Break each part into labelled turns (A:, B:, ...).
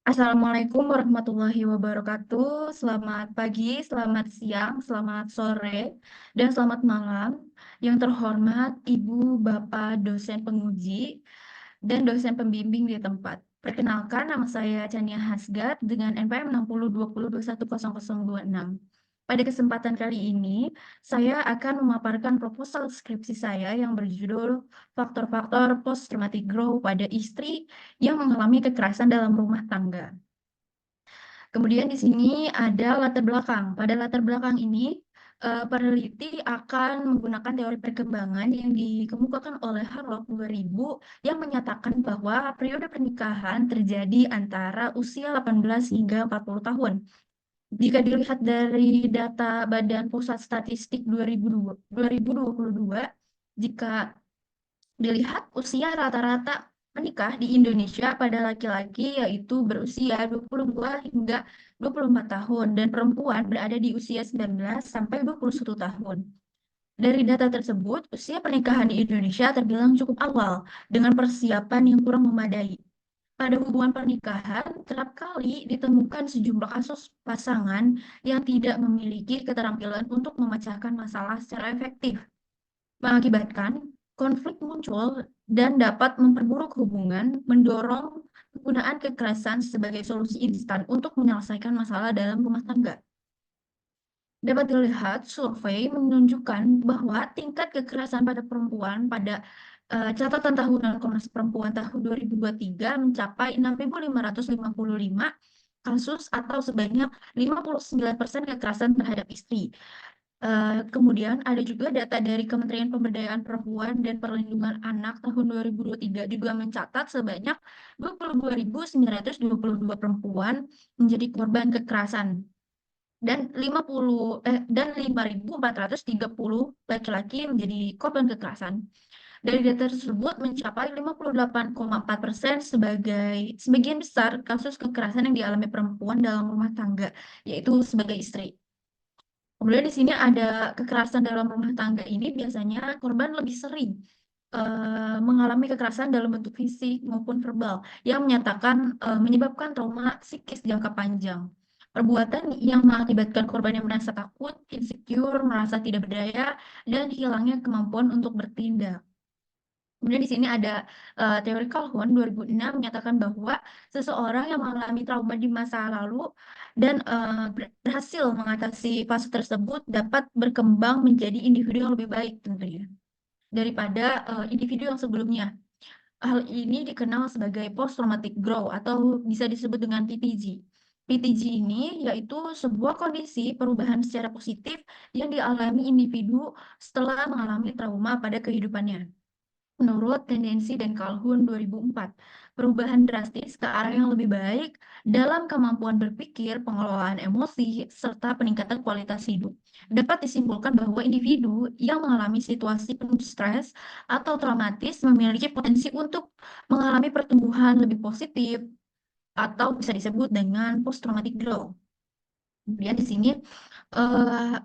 A: Assalamualaikum warahmatullahi wabarakatuh. Selamat pagi, selamat siang, selamat sore, dan selamat malam. Yang terhormat Ibu, Bapak, dosen penguji, dan dosen pembimbing di tempat. Perkenalkan, nama saya Chania Hasgat dengan NPM 6020210026. Pada kesempatan kali ini, saya akan memaparkan proposal skripsi saya yang berjudul Faktor-faktor Post-Traumatic Growth pada istri yang mengalami kekerasan dalam rumah tangga. Kemudian di sini ada latar belakang. Pada latar belakang ini, peneliti akan menggunakan teori perkembangan yang dikemukakan oleh Harlock 2000 yang menyatakan bahwa periode pernikahan terjadi antara usia 18 hingga 40 tahun. Jika dilihat dari data Badan Pusat Statistik 2022, jika dilihat usia rata-rata menikah di Indonesia pada laki-laki yaitu berusia 22 hingga 24 tahun dan perempuan berada di usia 19 sampai 21 tahun. Dari data tersebut, usia pernikahan di Indonesia terbilang cukup awal dengan persiapan yang kurang memadai. Pada hubungan pernikahan, kerap kali ditemukan sejumlah kasus pasangan yang tidak memiliki keterampilan untuk memecahkan masalah secara efektif, mengakibatkan konflik muncul dan dapat memperburuk hubungan, mendorong penggunaan kekerasan sebagai solusi instan untuk menyelesaikan masalah dalam rumah tangga. Dapat dilihat, survei menunjukkan bahwa tingkat kekerasan pada perempuan pada catatan tahunan Komnas Perempuan tahun 2023 mencapai 6.555 kasus atau sebanyak 59% kekerasan terhadap istri. Kemudian ada juga data dari Kementerian Pemberdayaan Perempuan dan Perlindungan Anak tahun 2023 juga mencatat sebanyak 22.922 perempuan menjadi korban kekerasan dan 5.430 laki-laki menjadi korban kekerasan. Dari data tersebut mencapai 58,4% sebagian besar kasus kekerasan yang dialami perempuan dalam rumah tangga, yaitu sebagai istri. Kemudian di sini ada kekerasan dalam rumah tangga ini biasanya korban lebih sering mengalami kekerasan dalam bentuk fisik maupun verbal yang menyebabkan trauma psikis jangka panjang. Perbuatan yang mengakibatkan korban yang merasa takut, insecure, merasa tidak berdaya, dan hilangnya kemampuan untuk bertindak. Kemudian di sini ada teori Calhoun 2006 menyatakan bahwa seseorang yang mengalami trauma di masa lalu dan berhasil mengatasi fase tersebut dapat berkembang menjadi individu yang lebih baik tentunya daripada individu yang sebelumnya. Hal ini dikenal sebagai post traumatic growth atau bisa disebut dengan PTG. PTG ini yaitu sebuah kondisi perubahan secara positif yang dialami individu setelah mengalami trauma pada kehidupannya. Menurut Tendensi dan Calhoun 2004, perubahan drastis ke arah yang lebih baik dalam kemampuan berpikir, pengelolaan emosi, serta peningkatan kualitas hidup. Dapat disimpulkan bahwa individu yang mengalami situasi penuh stres atau traumatis memiliki potensi untuk mengalami pertumbuhan lebih positif atau bisa disebut dengan post-traumatic growth. Kemudian di sini eh,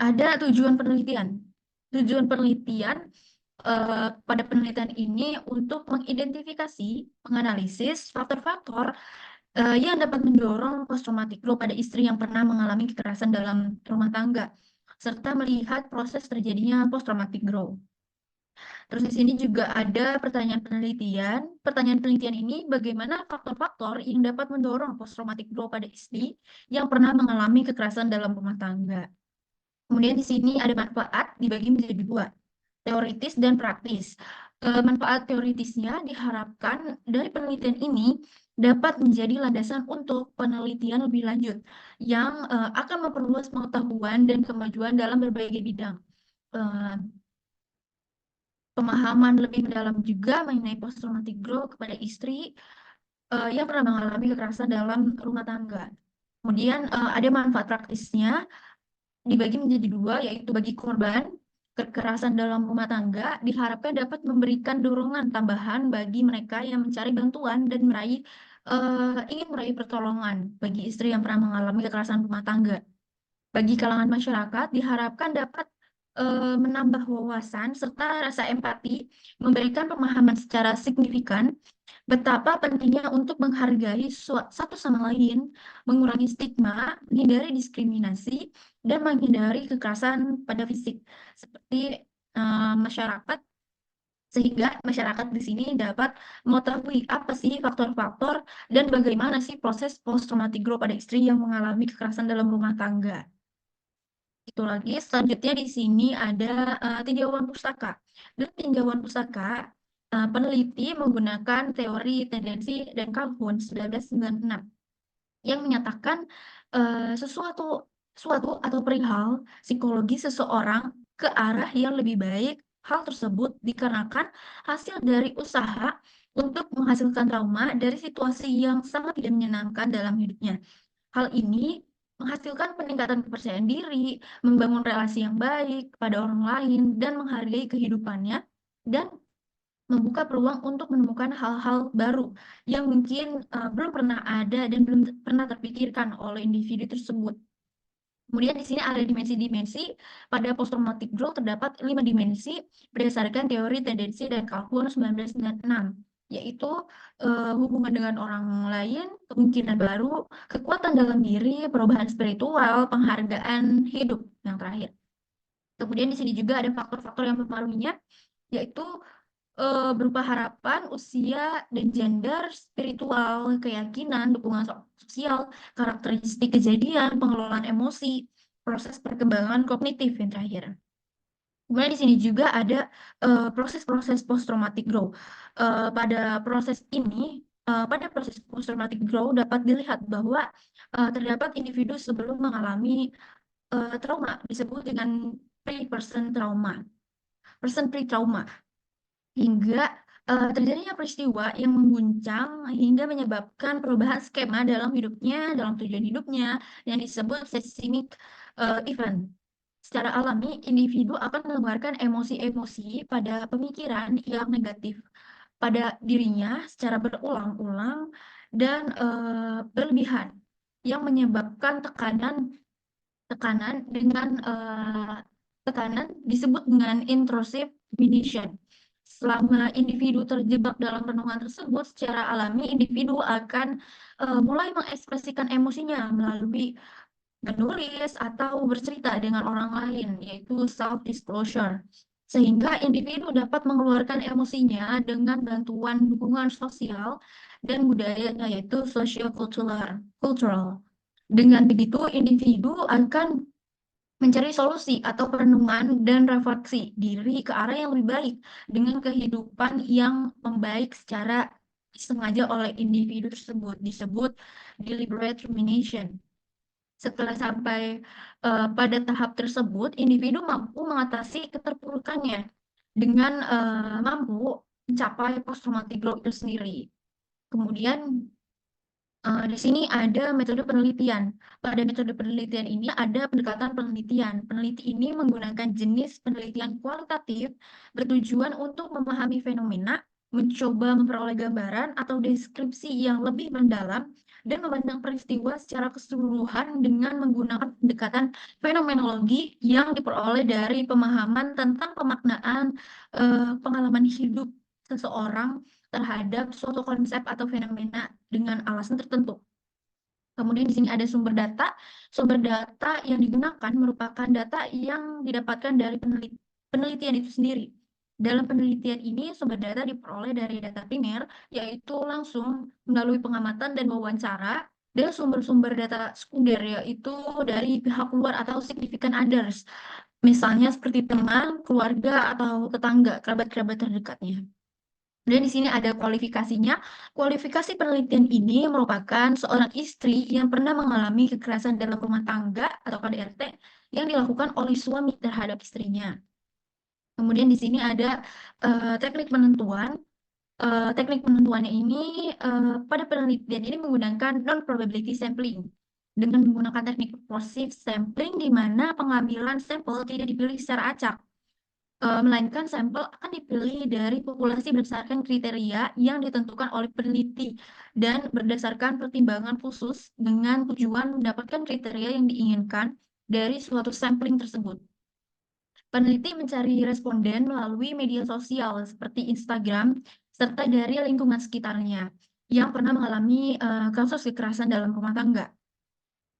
A: ada tujuan penelitian. Tujuan penelitian pada penelitian ini untuk mengidentifikasi, menganalisis faktor-faktor yang dapat mendorong post-traumatic growth pada istri yang pernah mengalami kekerasan dalam rumah tangga, serta melihat proses terjadinya post-traumatic growth. Terus di sini juga ada pertanyaan penelitian. Pertanyaan penelitian ini bagaimana faktor-faktor yang dapat mendorong post-traumatic growth pada istri yang pernah mengalami kekerasan dalam rumah tangga. Kemudian di sini ada manfaat dibagi menjadi dua, teoritis dan praktis. Manfaat teoritisnya diharapkan dari penelitian ini dapat menjadi landasan untuk penelitian lebih lanjut yang akan memperluas pengetahuan dan kemajuan dalam berbagai bidang. Eh, Pemahaman lebih mendalam juga mengenai post-traumatic growth kepada istri yang pernah mengalami kekerasan dalam rumah tangga. Kemudian ada manfaat praktisnya dibagi menjadi dua, yaitu bagi korban kekerasan dalam rumah tangga diharapkan dapat memberikan dorongan tambahan bagi mereka yang mencari bantuan dan ingin meraih pertolongan bagi istri yang pernah mengalami kekerasan rumah tangga. Bagi kalangan masyarakat diharapkan dapat menambah wawasan serta rasa empati, memberikan pemahaman secara signifikan Betapa pentingnya untuk menghargai satu sama lain, mengurangi stigma, menghindari diskriminasi, dan menghindari kekerasan pada fisik. Seperti masyarakat, sehingga masyarakat di sini dapat mengetahui apa sih faktor-faktor dan bagaimana sih proses post traumatic growth pada istri yang mengalami kekerasan dalam rumah tangga. Itu lagi, selanjutnya di sini ada tinjauan pustaka. Dalam tinjauan pustaka, peneliti menggunakan teori tendensi dan Calhoun 1996 yang menyatakan sesuatu suatu atau perihal psikologi seseorang ke arah yang lebih baik. Hal tersebut dikarenakan hasil dari usaha untuk menghasilkan trauma dari situasi yang sangat tidak menyenangkan dalam hidupnya. Hal ini menghasilkan peningkatan kepercayaan diri, membangun relasi yang baik pada orang lain, dan menghargai kehidupannya, dan membuka peluang untuk menemukan hal-hal baru yang mungkin belum pernah ada dan belum pernah terpikirkan oleh individu tersebut. Kemudian di sini ada dimensi-dimensi. Pada post-traumatic growth terdapat 5 dimensi berdasarkan teori tendensi dan Calhoun 1996, yaitu hubungan dengan orang lain, kemungkinan baru, kekuatan dalam diri, perubahan spiritual, penghargaan hidup yang terakhir. Kemudian di sini juga ada faktor-faktor yang mempengaruhinya, yaitu berupa harapan, usia, dan gender, spiritual, keyakinan, dukungan sosial, karakteristik kejadian, pengelolaan emosi, proses perkembangan kognitif yang terakhir. Kemudian di sini juga ada proses-proses post-traumatic growth. Pada proses post-traumatic growth dapat dilihat bahwa terdapat individu sebelum mengalami trauma disebut dengan pre-person trauma, person pre-trauma, hingga terjadinya peristiwa yang mengguncang hingga menyebabkan perubahan skema dalam hidupnya, dalam tujuan hidupnya, yang disebut seismic event. Secara alami, individu akan mengeluarkan emosi-emosi pada pemikiran yang negatif pada dirinya secara berulang-ulang dan berlebihan, yang menyebabkan tekanan disebut dengan intrusive rumination. Selama individu terjebak dalam renungan tersebut, secara alami individu akan mulai mengekspresikan emosinya melalui menulis atau bercerita dengan orang lain, yaitu self-disclosure. Sehingga individu dapat mengeluarkan emosinya dengan bantuan dukungan sosial dan budayanya, yaitu socio-cultural. Dengan begitu, individu akan mencari solusi atau perenungan dan refleksi diri ke arah yang lebih baik dengan kehidupan yang membaik secara disengaja oleh individu tersebut, disebut deliberate rumination. Setelah sampai pada tahap tersebut, individu mampu mengatasi keterpurukannya dengan mampu mencapai post-traumatic growth itu sendiri. Kemudian di sini ada metode penelitian. Pada metode penelitian ini ada pendekatan penelitian. Peneliti ini menggunakan jenis penelitian kualitatif bertujuan untuk memahami fenomena, mencoba memperoleh gambaran atau deskripsi yang lebih mendalam, dan memandang peristiwa secara keseluruhan dengan menggunakan pendekatan fenomenologi yang diperoleh dari pemahaman tentang pemaknaan pengalaman hidup seseorang terhadap suatu konsep atau fenomena dengan alasan tertentu. Kemudian di sini ada sumber data. Sumber data yang digunakan merupakan data yang didapatkan dari penelitian itu sendiri. Dalam penelitian ini, sumber data diperoleh dari data primer, yaitu langsung melalui pengamatan dan wawancara, dan sumber-sumber data sekunder, yaitu dari pihak luar atau significant others, misalnya seperti teman, keluarga, atau tetangga, kerabat-kerabat terdekatnya. Dan di sini ada kualifikasinya. Kualifikasi penelitian ini merupakan seorang istri yang pernah mengalami kekerasan dalam rumah tangga atau KDRT yang dilakukan oleh suami terhadap istrinya. Kemudian di sini ada teknik penentuan. Teknik penentuannya ini pada penelitian ini menggunakan non-probability sampling. Dengan menggunakan teknik positive sampling di mana pengambilan sampel tidak dipilih secara acak, melainkan sampel akan dipilih dari populasi berdasarkan kriteria yang ditentukan oleh peneliti dan berdasarkan pertimbangan khusus dengan tujuan mendapatkan kriteria yang diinginkan dari suatu sampling tersebut. Peneliti mencari responden melalui media sosial seperti Instagram, serta dari lingkungan sekitarnya yang pernah mengalami kasus kekerasan dalam rumah tangga.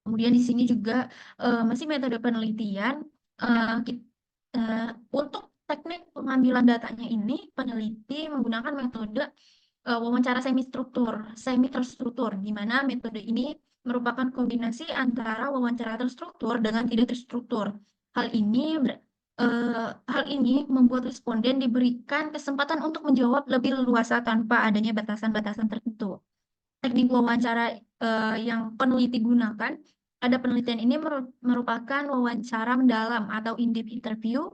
A: Kemudian di sini juga masih metode penelitian untuk teknik pengambilan datanya ini, peneliti menggunakan metode wawancara semi terstruktur, di mana metode ini merupakan kombinasi antara wawancara terstruktur dengan tidak terstruktur. Hal ini hal ini membuat responden diberikan kesempatan untuk menjawab lebih leluasa tanpa adanya batasan-batasan tertentu. Teknik wawancara yang peneliti gunakan, ada penelitian ini merupakan wawancara mendalam atau in-depth interview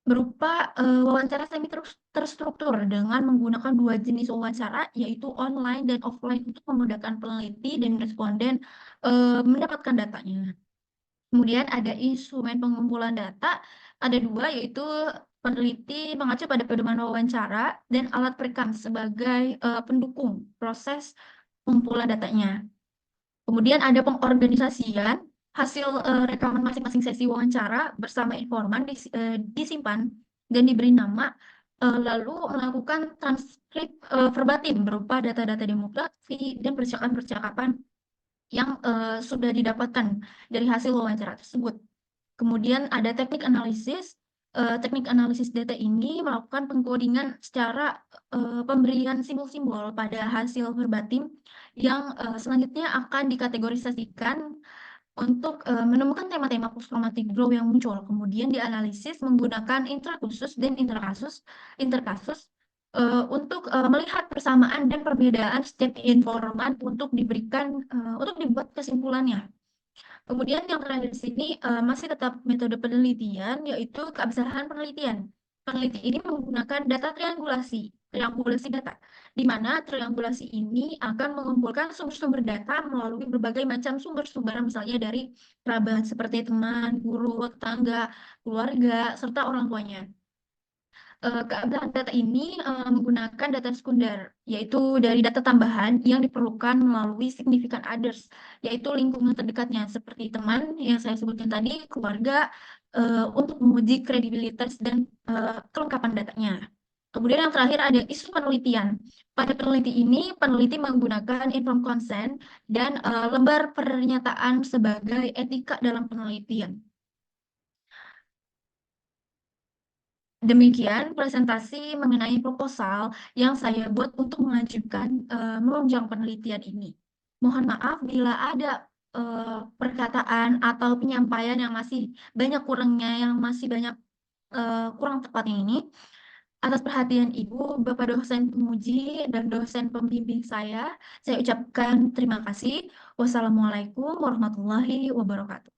A: berupa wawancara semi terstruktur dengan menggunakan dua jenis wawancara, yaitu online dan offline untuk memudahkan peneliti dan responden mendapatkan datanya. Kemudian ada instrumen pengumpulan data, ada dua, yaitu peneliti mengacu pada pedoman wawancara dan alat perekam sebagai pendukung proses pengumpulan datanya. Kemudian ada pengorganisasian hasil rekaman masing-masing sesi wawancara bersama informan disimpan dan diberi nama, lalu melakukan transkrip verbatim berupa data-data demografi dan percakapan-percakapan yang sudah didapatkan dari hasil wawancara tersebut. Kemudian ada teknik analisis. Teknik analisis data ini melakukan pengkodingan secara pemberian simbol-simbol pada hasil verbatim yang selanjutnya akan dikategorisasikan untuk menemukan tema-tema post-traumatic growth yang muncul. Kemudian dianalisis menggunakan intrakursus dan interkasus untuk melihat persamaan dan perbedaan setiap informan untuk dibuat kesimpulannya. Kemudian yang terakhir di sini masih tetap metode penelitian, yaitu keabsahan penelitian. Peneliti ini menggunakan data triangulasi data, di mana triangulasi ini akan mengumpulkan sumber-sumber data melalui berbagai macam sumber-sumber, misalnya dari kerabat seperti teman, guru, tetangga, keluarga, serta orang tuanya. Keabsahan data ini menggunakan data sekunder, yaitu dari data tambahan yang diperlukan melalui significant others, yaitu lingkungan terdekatnya, seperti teman yang saya sebutkan tadi, keluarga, untuk menguji kredibilitas dan kelengkapan datanya. Kemudian yang terakhir ada isu penelitian. Pada peneliti ini, peneliti menggunakan informed consent dan lembar pernyataan sebagai etika dalam penelitian. Demikian presentasi mengenai proposal yang saya buat untuk mengajukan menunjang penelitian ini. Mohon maaf bila ada perkataan atau penyampaian yang masih banyak kurangnya, yang masih banyak kurang tepatnya ini. Atas perhatian Ibu, Bapak dosen penguji dan dosen pembimbing saya ucapkan terima kasih. Wassalamualaikum warahmatullahi wabarakatuh.